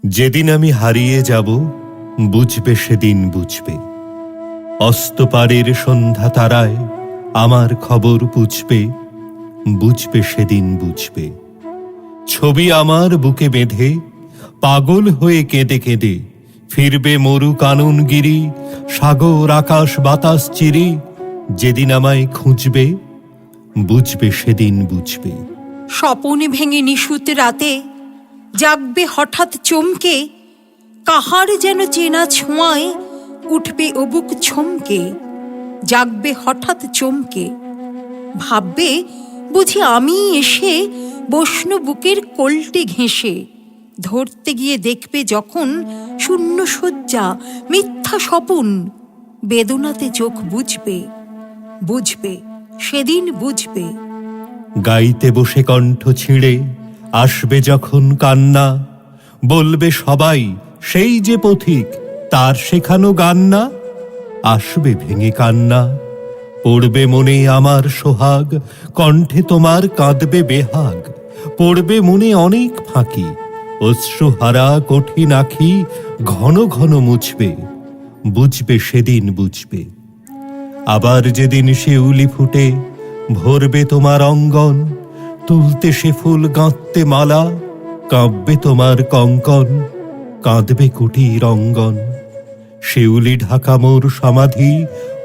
যেদিন আমি হারিয়ে যাব, বুঝবে সেদিন বুঝবে। অস্তপারের সন্ধ্যা তারায় আমার খবর পুছবে, বুঝবে সেদিন বুঝবে। ছবি আমার বুকে বেঁধে পাগল হয়ে কেঁদে কেঁদে ফিরবে মরু কাননগিরি, সাগর আকাশ বাতাস চিরে। যেদিন আমায় খুঁজবে, বুঝবে সেদিন বুঝবে। স্বপন ভেঙে নিশুত রাতে জাগবে হঠাৎ চমকে, কাহার যেন চেনা ছোঁয়ায় উঠবে অবুক ছমকে। জাগবে হঠাৎ চমকে, ভাববে বুঝি আমি এসে বসনু বুকের কোলটি ঘেঁষে। ধরতে গিয়ে দেখবে যখন শূন্য শয্যা মিথ্যা স্বপন, বেদনাতে চোখ বুঝবে, বুঝবে সেদিন বুঝবে। গাইতে বসে কণ্ঠ ছিঁড়ে আসবে যখন কান্না, বলবে সবাই সেই যে পথিক, তার শেখানো গান না। আসবে ভেঙে কান্না, পড়বে মনে আমার সোহাগ, কণ্ঠে তোমার কাঁদবে বেহাগ। পড়বে মনে অনেক ফাঁকি, অশ্রুহারা কঠিন আঁখি ঘন ঘন মুছবে, বুঝবে সেদিন বুঝবে। আবার যেদিন শিউলি ফুটে ভরবে তোমার অঙ্গন, তুলতে সে ফুল গাঁথতে মালা, কাঁপবে তোমার কঙ্কন, কাঁদবে কুটির অঙ্গন। শিউলি ঢাকা মোর সমাধি,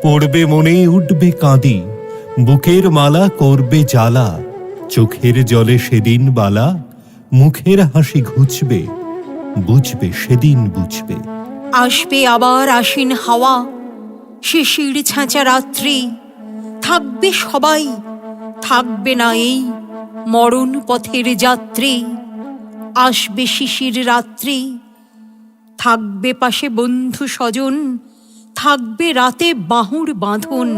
পড়বে মনে উঠবে কাঁদি, বুকের মালা করবে জ্বালা, চোখের জলে সেদিন বালা, মুখের হাসি ঘুচবে, বুঝবে সেদিন বুঝবে। আসবে আবার আশ্বিন হাওয়া, শিশির ছাঁচা রাত্রি, থাকবে সবাই, থাকবে না এই মরণ পথের যাত্রী। আসবে শিশির রাত্রি, থাকবে পাশে বন্ধু স্বজন, থাকবে রাতে বাহুর বাঁধন।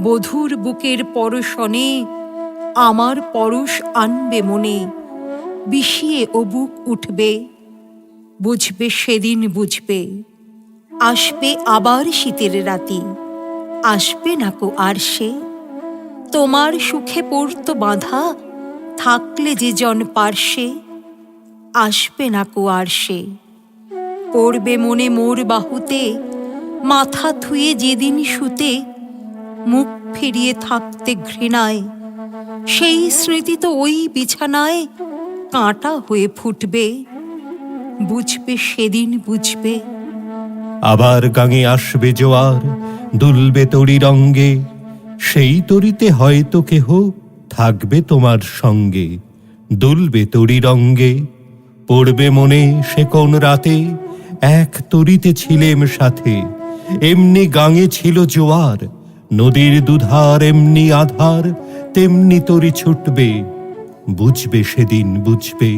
বধূর বুকের পরশনে আমার পরশ আনবে মনে, বিষিয়ে ও বুক উঠবে, বুঝবে সেদিন বুঝবে। আসবে আবার শীতের রাতি, আসবে না কো আর সে, তোমার সুখে পড়ত বাঁধা, থাকলে যে জন পার্শ্বে। আসবে না কো আর সে, পড়বে মনে মোর বাহুতে, মাথা থুয়ে যেদিন শুতে, মুখ ফিরিয়ে থাকতে ঘৃণায়। সেই স্মৃতি তো ওই বিছানায় কাঁটা হয়ে ফুটবে, বুঝবে সেদিন বুঝবে। আবার গাঙে আসবে জোয়ার, দুলবে তরি রঙ্গে, সেই তরিতে হয়তো কেহ থাকবে তোমার সঙ্গে। দুলবে তরি রঙ্গে, পড়বে মনে সে কোন রাতে, এক তরিতে ছিলেম সাথে, এমনি গাঙে ছিল জোয়ার। নদীর দুধার এমনি আধার, তেমনি তরি ছুটবে, বুঝবে সেদিন বুঝবে।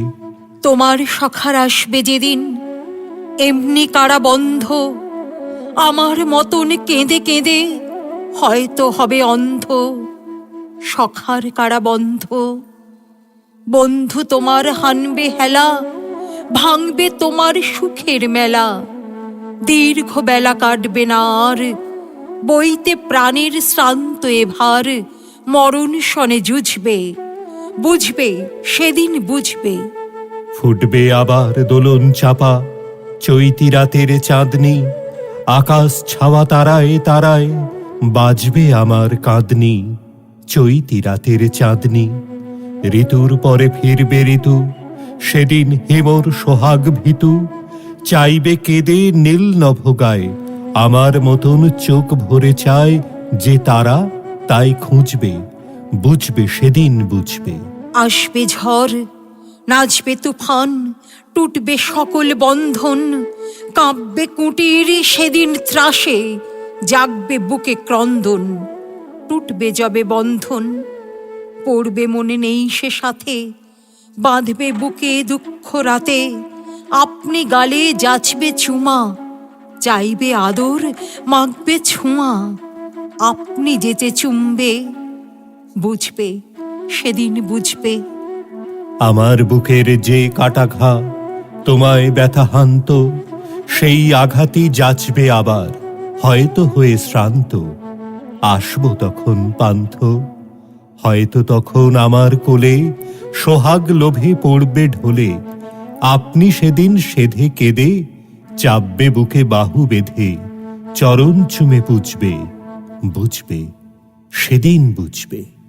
তোমার সখার আসবে যেদিন এমনি কারা বন্ধ, আমার মতন কেঁদে কেঁদে হয়তো হবে অন্ধ। সখার কারা বন্ধ, বন্ধু তোমার হানবে হেলা, ভাঙবে তোমার সুখের মেলা। দীর্ঘ বেলা কাটবে না আর, বইতে প্রাণের শ্রান্ত এ ভার। মরণ শনে যুঝবে, বুঝবে সেদিন বুঝবে। ফুটবে আবার দোলন চাপা চৈতি রাতের চাঁদনি, আকাশ ছাওয়া তারায় তারায় বাজবে আমার কাঁদনি। চৈতি রাতের চাঁদনি, ঋতুর পরে ফিরবে ঋতু, সেদিন হেমর সোহাগ ভীতু। চাইবে কেঁদে নীল নভোগায়, আমার মতন চোখ ভরে চায় যে তারা, তাই খুঁজবে, বুঝবে সেদিন বুঝবে। আসবে ঝড়, নাচবে তুফান, টুটবে সকল বন্ধন। কাঁপবে কুটির সেদিন ত্রাসে, জাগবে বুকে ক্রন্দন। টুটবে যবে বন্ধন, পড়বে মনে নেই সে সাথে, বাঁধবে বুকে দুঃখ রাতে। আপনি গালে যাচবে চুমা, চাইবে আদর মাগবে ছোঁয়া। আপনি যেতে চুমবে, বুঝবে সেদিন বুঝবে। আমার বুকের যে কাটাঘা তোমায় ব্যথা হান্ত, সেই আঘাতই যাচবে আবার, হয়তো হয়ে শ্রান্ত। আসবো তখন পান্থ, হয়তো তখন আমার কোলে সোহাগ লোভে পড়বে ঢলে। আপনি সেদিন সেধে কেঁদে চাপবে বুকে বাহু বেঁধে, চরণ চুমে পুজবে, বুঝবে, সেদিন বুঝবে।